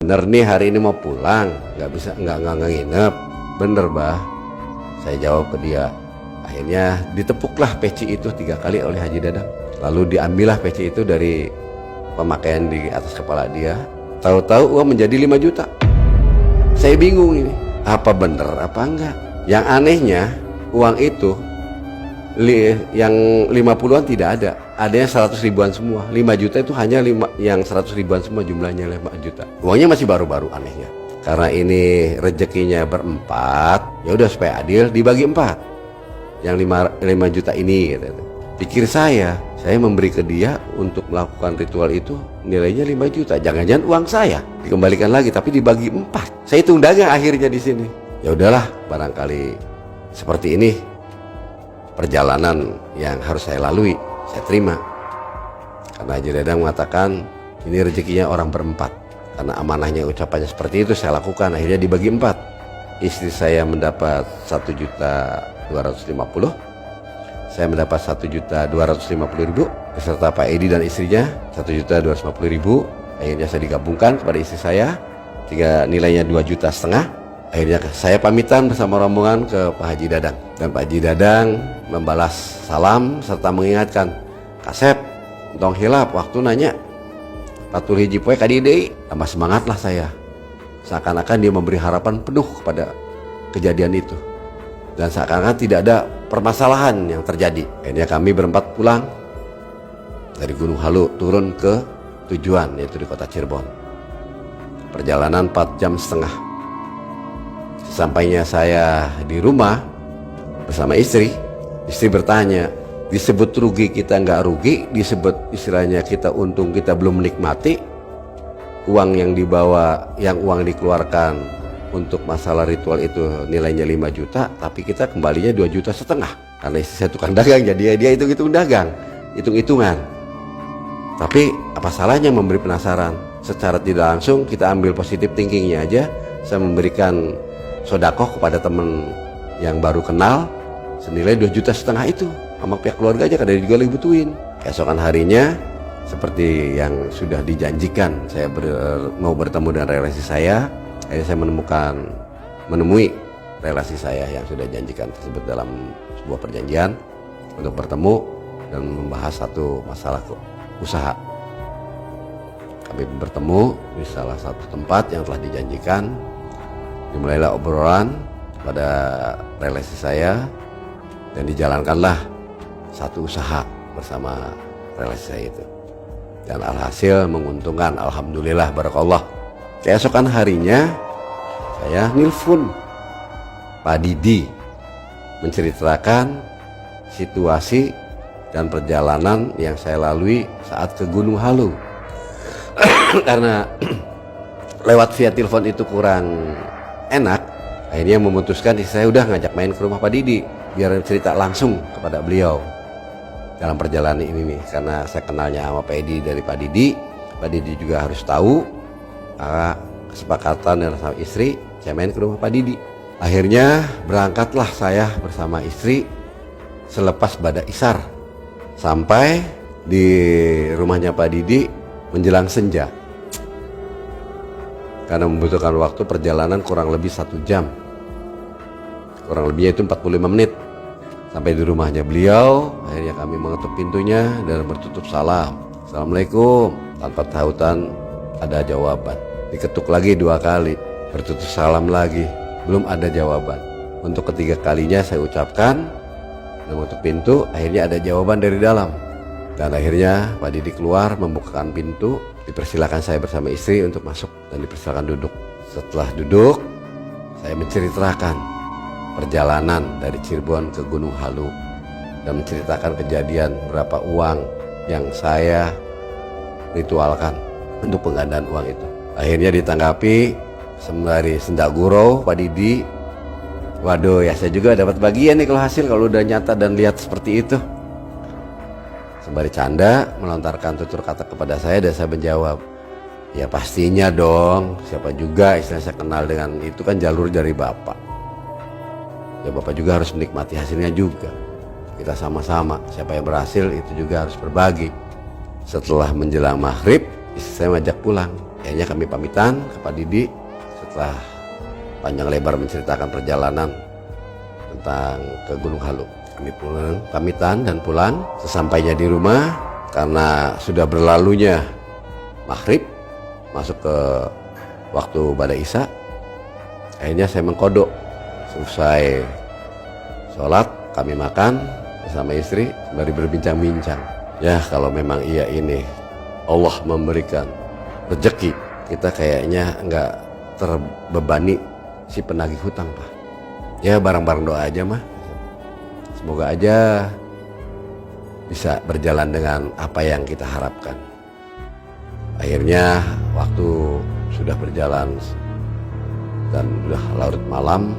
Bener nih hari ini mau pulang, nggak bisa nggak nginep. Bener bah, saya jawab ke dia. Akhirnya ditepuklah peci itu 3 kali oleh Haji Dadang. Lalu diambillah peci itu dari pemakaian di atas kepala dia. Tahu-tahu uang menjadi 5 juta. Saya bingung ini, apa bener apa enggak. Yang anehnya uang itu yang 50-an tidak ada, adanya 100 ribuan semua. 5 juta itu hanya yang 100 ribuan semua, jumlahnya 5 juta. Uangnya masih baru-baru anehnya. Karena ini rezekinya berempat, ya udah supaya adil dibagi 4. Yang 5 juta ini gitu. Pikir saya memberi ke dia untuk melakukan ritual itu nilainya 5 juta. Jangan-jangan uang saya dikembalikan lagi tapi dibagi 4. Saya hitung dagang akhirnya di sini. Ya udahlah, barangkali seperti ini perjalanan yang harus saya lalui, saya terima. Karena Haji Dadang mengatakan ini rezekinya orang berempat. Karena amanahnya ucapannya seperti itu, saya lakukan. Akhirnya dibagi 4. Istri saya mendapat 1.250.000, saya mendapat 1.250.000, beserta Pak Edi dan istrinya 1.250.000. Akhirnya saya digabungkan kepada istri saya, sehingga nilainya 2,5 juta. Akhirnya saya pamitan bersama rombongan ke Pak Haji Dadang. Dan Pak Haji Dadang membalas salam serta mengingatkan, Kasep, tong hilap waktu nanya patul hiji poe ka dieu. Tambah semangatlah saya. Seakan-akan dia memberi harapan penuh kepada kejadian itu. Dan seakan-akan tidak ada permasalahan yang terjadi. Akhirnya kami berempat pulang dari Gunung Halu turun ke tujuan, yaitu di kota Cirebon. Perjalanan 4,5 jam. Sampainya saya di rumah bersama istri bertanya, disebut rugi kita nggak rugi, disebut istilahnya kita untung kita belum menikmati. Uang yang dibawa, yang uang dikeluarkan untuk masalah ritual itu nilainya 5 juta, tapi kita kembalinya 2,5 juta. Karena istri saya tukang dagang, jadi dia hitung-hitung dagang, hitung-hitungan. Tapi apa salahnya memberi penasaran? Secara tidak langsung kita ambil positif thinkingnya aja. Saya memberikan sodakoh kepada teman yang baru kenal senilai 2,5 juta itu sama pihak keluarga aja, kadang juga dibutuhin. Keesokan harinya seperti yang sudah dijanjikan, saya mau bertemu dengan relasi saya. Akhirnya saya menemui relasi saya yang sudah dijanjikan tersebut dalam sebuah perjanjian untuk bertemu dan membahas satu masalah usaha. Kami bertemu di salah satu tempat yang telah dijanjikan. Dimulailah obrolan pada relasi saya dan dijalankanlah satu usaha bersama relasi saya itu. Dan alhasil menguntungkan, alhamdulillah, barakallah. Keesokan harinya saya nelpon Pak Didi menceritakan situasi dan perjalanan yang saya lalui saat ke Gunung Halu. Karena lewat via telepon itu kurang enak, akhirnya memutuskan saya udah ngajak main ke rumah Pak Didi biar cerita langsung kepada beliau dalam perjalanan ini nih. Karena saya kenalnya sama Pak Edi dari Pak Didi juga harus tahu kesepakatan dengan sama istri saya main ke rumah Pak Didi. Akhirnya berangkatlah saya bersama istri selepas Bada Isar sampai di rumahnya Pak Didi menjelang senja. Karena membutuhkan waktu perjalanan kurang lebih 1 jam, kurang lebihnya itu 45 menit sampai di rumahnya beliau. Akhirnya kami mengetuk pintunya dan bertutup salam, Assalamualaikum. Tanpa tautan ada jawaban. Diketuk lagi 2 kali, bertutup salam lagi, belum ada jawaban. Untuk ketiga kalinya saya ucapkan dan mengetuk pintu. Akhirnya ada jawaban dari dalam. Dan akhirnya Pak Didi keluar membukakan pintu. Dipersilakan saya bersama istri untuk masuk dan dipersilakan duduk. Setelah duduk, saya menceritakan perjalanan dari Cirebon ke Gunung Halu dan menceritakan kejadian berapa uang yang saya ritualkan untuk penggandaan uang itu. Akhirnya ditanggapi sembari senda gurau Pak Didi, waduh ya saya juga dapat bagian nih kalau udah nyata dan lihat seperti itu. Sembari canda melontarkan tutur kata kepada saya dan saya menjawab, ya pastinya dong, siapa juga istilah saya kenal dengan itu kan jalur dari Bapak. Ya Bapak juga harus menikmati hasilnya juga. Kita sama-sama, siapa yang berhasil itu juga harus berbagi. Setelah menjelang maghrib, istri saya ngajak pulang. Akhirnya kami pamitan ke Pak Didi setelah panjang lebar menceritakan perjalanan tentang ke Gunung Halu. Kami pulang, pamitan dan pulang. Sesampainya di rumah, karena sudah berlalunya maghrib, masuk ke waktu Bada Isya, akhirnya saya mengkodok. Selesai sholat, kami makan bersama istri sembari berbincang-bincang. Ya, kalau memang iya ini Allah memberikan rezeki, kita kayaknya nggak terbebani si penagih hutang, Pak. Ya, bareng-bareng doa aja mah. Semoga aja bisa berjalan dengan apa yang kita harapkan. Akhirnya waktu sudah berjalan dan sudah larut malam,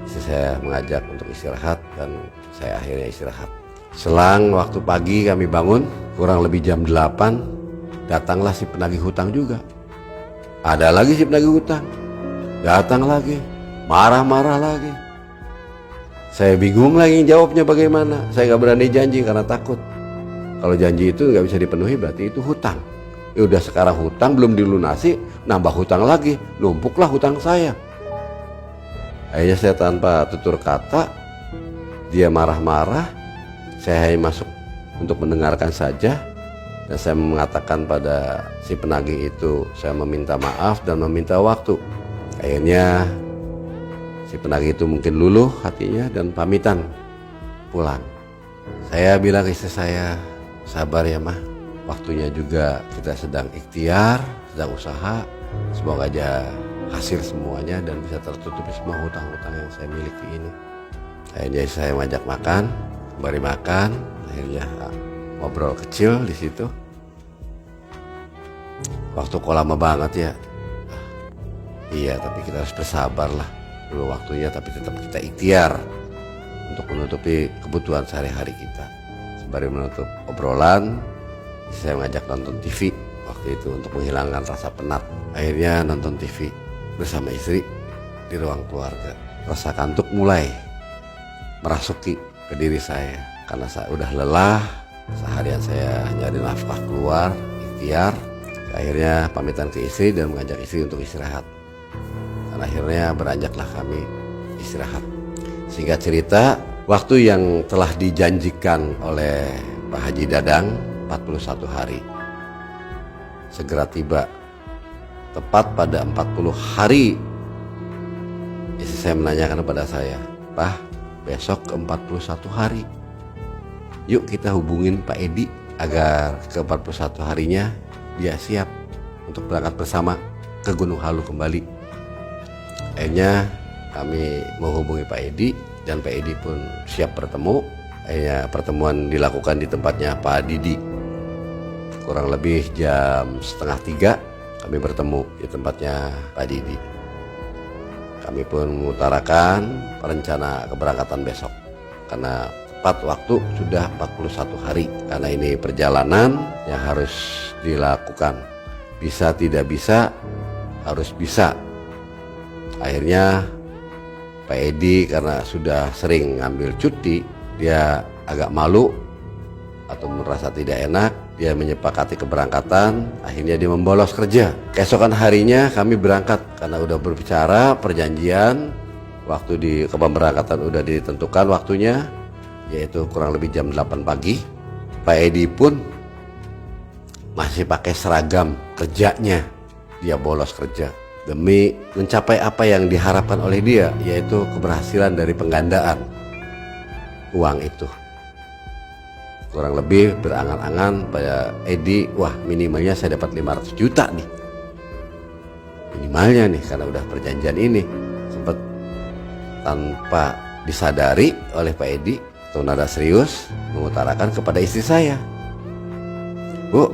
istri saya mengajak untuk istirahat dan saya akhirnya istirahat. Selang waktu pagi kami bangun, kurang lebih jam 8, datanglah si penagih hutang juga. Ada lagi si penagih hutang, datang lagi, marah-marah lagi. Saya bingung lagi jawabnya bagaimana. Saya gak berani janji karena takut. Kalau janji itu gak bisa dipenuhi berarti itu hutang. Ya udah, sekarang hutang belum dilunasi, nambah hutang lagi, numpuklah hutang saya. Akhirnya saya tanpa tutur kata, dia marah-marah, saya hanya masuk untuk mendengarkan saja. Dan saya mengatakan pada si penagih itu, saya meminta maaf dan meminta waktu. Akhirnya si penagih itu mungkin luluh hatinya dan pamitan pulang. Saya bilang ke istri saya, sabar ya mah, waktunya juga kita sedang ikhtiar, sedang usaha. Semoga aja hasil semuanya dan bisa tertutupi semua hutang-hutang yang saya miliki ini. Akhirnya saya ngajak makan, sembari makan, akhirnya ngobrol kecil di situ. Waktu kok lama banget ya. Iya, tapi kita harus bersabar lah. Dulu waktunya, tapi tetap kita ikhtiar untuk menutupi kebutuhan sehari-hari kita. Sembari menutup obrolan, saya mengajak nonton TV waktu itu untuk menghilangkan rasa penat. Akhirnya nonton TV bersama istri di ruang keluarga. Rasa kantuk mulai merasuki ke diri saya karena saya udah lelah. Seharian saya nyari nafkah keluar, ikhtiar. Akhirnya pamitan ke istri dan mengajak istri untuk istirahat. Dan akhirnya beranjaklah kami istirahat. Singkat cerita, waktu yang telah dijanjikan oleh Pak Haji Dadang 41 hari segera tiba. Tepat pada 40 hari istri saya menanyakan kepada saya, "Pak, besok ke 41 hari. Yuk kita hubungin Pak Edi agar ke 41 harinya dia siap untuk berangkat bersama ke Gunung Halu kembali." Akhirnya kami menghubungi Pak Edi dan Pak Edi pun siap bertemu. Akhirnya pertemuan dilakukan di tempatnya Pak Didi. Kurang lebih jam 2:30 kami bertemu di tempatnya Pak Didi. Kami pun mengutarakan rencana keberangkatan besok karena tepat waktu sudah 41 hari, karena ini perjalanan yang harus dilakukan. Bisa tidak bisa, harus bisa. Akhirnya Pak Edi karena sudah sering ngambil cuti, dia agak malu atau merasa tidak enak. Dia menyepakati keberangkatan, akhirnya dia membolos kerja. Keesokan harinya kami berangkat karena udah berbicara perjanjian, waktu di keberangkatan udah ditentukan waktunya, yaitu kurang lebih jam 8 pagi. Pak Edi pun masih pakai seragam kerjanya. Dia bolos kerja demi mencapai apa yang diharapkan oleh dia, yaitu keberhasilan dari penggandaan uang itu. Kurang lebih berangan-angan pada Edi, wah minimalnya saya dapat 500 juta nih. Minimalnya nih, karena udah perjanjian ini. Sempat tanpa disadari oleh Pak Edi, atau nada serius mengutarakan kepada istri saya, "Bu,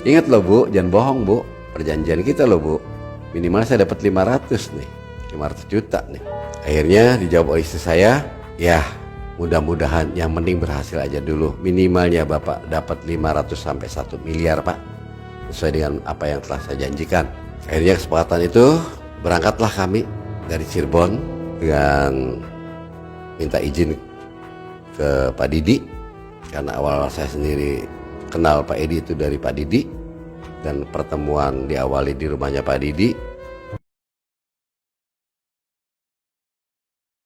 ingat loh Bu, jangan bohong Bu, perjanjian kita loh Bu, minimal saya dapat 500 nih, 500 juta nih." Akhirnya dijawab oleh istri saya, "Ya mudah-mudahan yang penting berhasil aja dulu, minimalnya Bapak dapat 500 sampai 1 miliar Pak, sesuai dengan apa yang telah saya janjikan." Akhirnya kesepakatan itu berangkatlah kami dari Cirebon dengan minta izin ke Pak Didi, karena awal-awal saya sendiri kenal Pak Edi itu dari Pak Didi. dan pertemuan diawali di rumahnya Pak Didi.